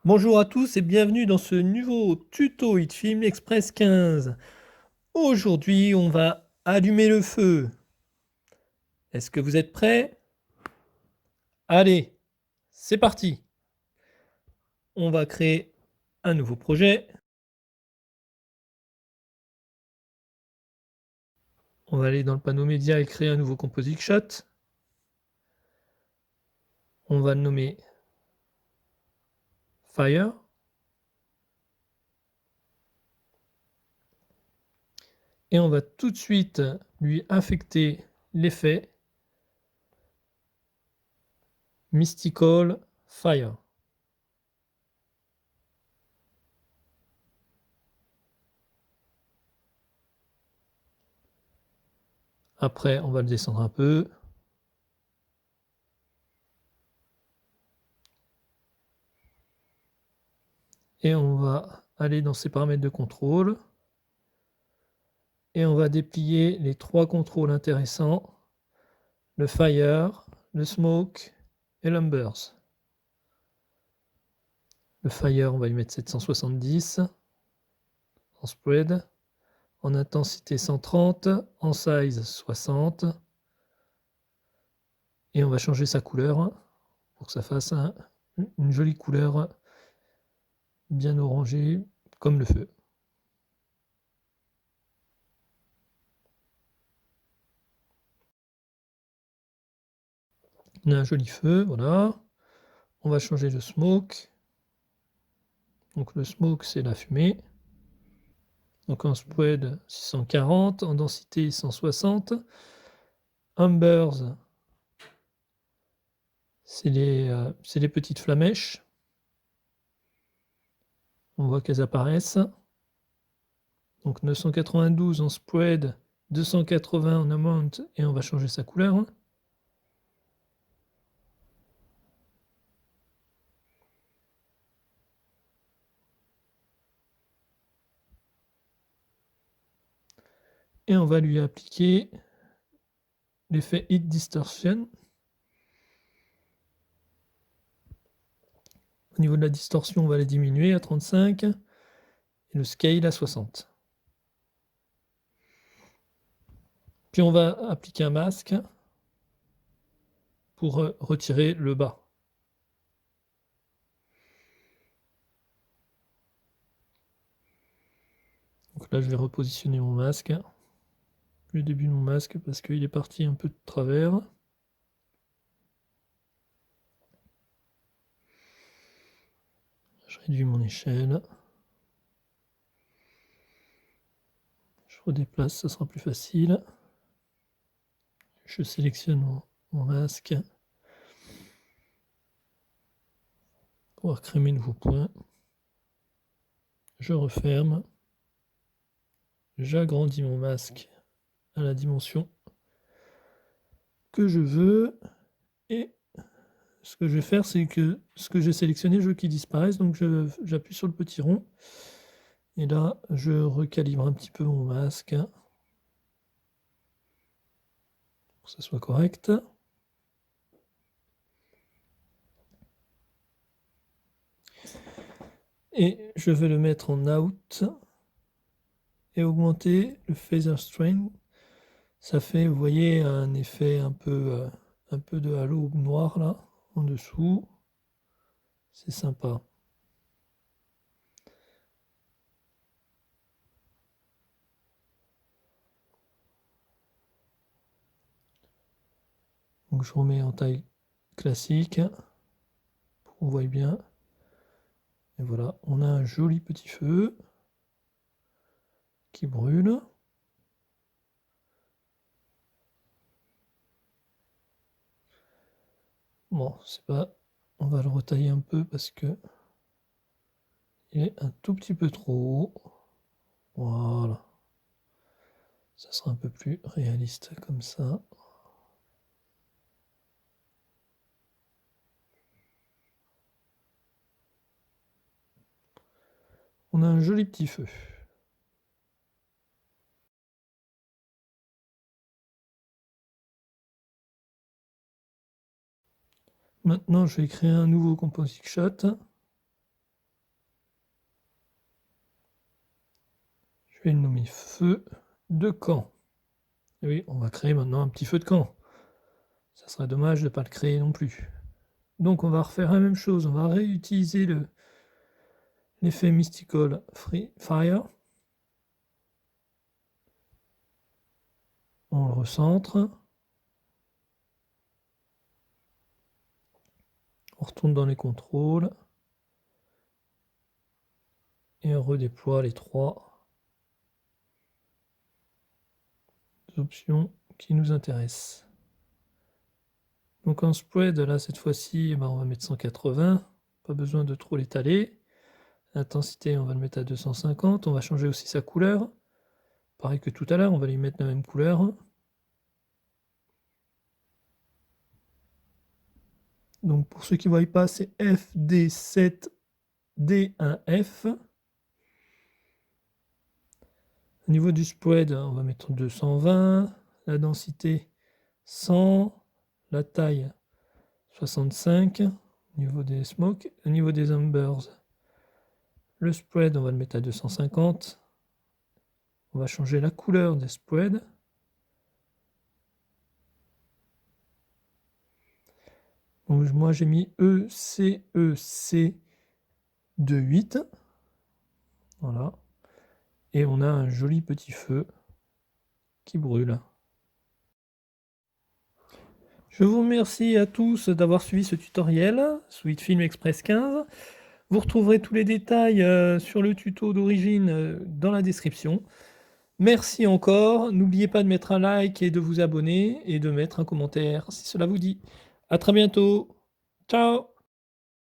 Bonjour à tous et bienvenue dans ce nouveau tuto HitFilm Express 15. Aujourd'hui, on va allumer le feu. Est-ce que vous êtes prêts? Allez, c'est parti. On va créer un nouveau projet. On va aller dans le panneau média et créer un nouveau composite shot. On va le nommer Fire. Et on va tout de suite lui affecter l'effet Mystical Fire. Après, on va le descendre un peu. Et on va aller dans ses paramètres de contrôle. Et on va déplier les trois contrôles intéressants, le Fire, le Smoke et l'Umbers. Le Fire, on va lui mettre 770 en spread, en intensité 130, en size 60. Et on va changer sa couleur pour que ça fasse une jolie couleur bien orangée comme le feu. On a un joli feu, voilà. On va changer le Smoke. Donc le Smoke, c'est la fumée. Donc en spread 640, en densité 160. Umbers, c'est les petites flamèches. On voit qu'elles apparaissent. Donc 992 en spread, 280 en amount, et on va changer sa couleur. Et on va lui appliquer l'effet Heat Distortion. Au niveau de la distorsion, on va la diminuer à 35 et le scale à 60. Puis on va appliquer un masque pour retirer le bas. Donc là, je vais repositionner mon masque, le début de mon masque, parce qu'il est parti un peu de travers. Je réduis mon échelle. Je redéplace, ça sera plus facile. Je sélectionne mon masque. Pour créer mes nouveaux points. Je referme. J'agrandis mon masque à la dimension que je veux. Et ce que je vais faire, c'est que ce que j'ai sélectionné, je veux qu'il disparaisse. Donc j'appuie sur le petit rond. Et là, je recalibre un petit peu mon masque pour que ça soit correct. Et je vais le mettre en out et augmenter le Phaser Strain. Ça fait, vous voyez, un effet un peu de halo noir là, en dessous. C'est sympa. Donc je remets en taille classique pour qu'on voit bien. Et voilà, on a un joli petit feu qui brûle. Bon, c'est pas. On va le retailler un peu parce que il est un tout petit peu trop haut. Voilà. Ça sera un peu plus réaliste comme ça. On a un joli petit feu. Maintenant, je vais créer un nouveau composite shot. vais le nommer feu de camp. Et oui, on va créer maintenant un petit feu de camp. Ça serait dommage de ne pas le créer non plus. Donc on va refaire la même chose, on va réutiliser l'effet Mystical Fire. On le recentre. On retourne dans les contrôles. Et on redéploie les 3 options qui nous intéressent. Donc en spread, là cette fois-ci, on va mettre 180. Pas besoin de trop l'étaler. L'intensité, on va le mettre à 250. On va changer aussi sa couleur. Pareil que tout à l'heure, on va lui mettre la même couleur. Donc pour ceux qui ne voient pas, c'est FD7D1F. Au niveau du spread, on va mettre 220. La densité, 100. La taille, 65. Au niveau des smokes. Au niveau des ambers, le spread, on va le mettre à 250. On va changer la couleur des spreads. Donc moi j'ai mis ECEC de 8. Voilà. Et on a un joli petit feu qui brûle. Je vous remercie à tous d'avoir suivi ce tutoriel SweetFilm Express 15. Vous retrouverez tous les détails sur le tuto d'origine dans la description. Merci encore. N'oubliez pas de mettre un like et de vous abonner et de mettre un commentaire si cela vous dit. À très bientôt. Ciao.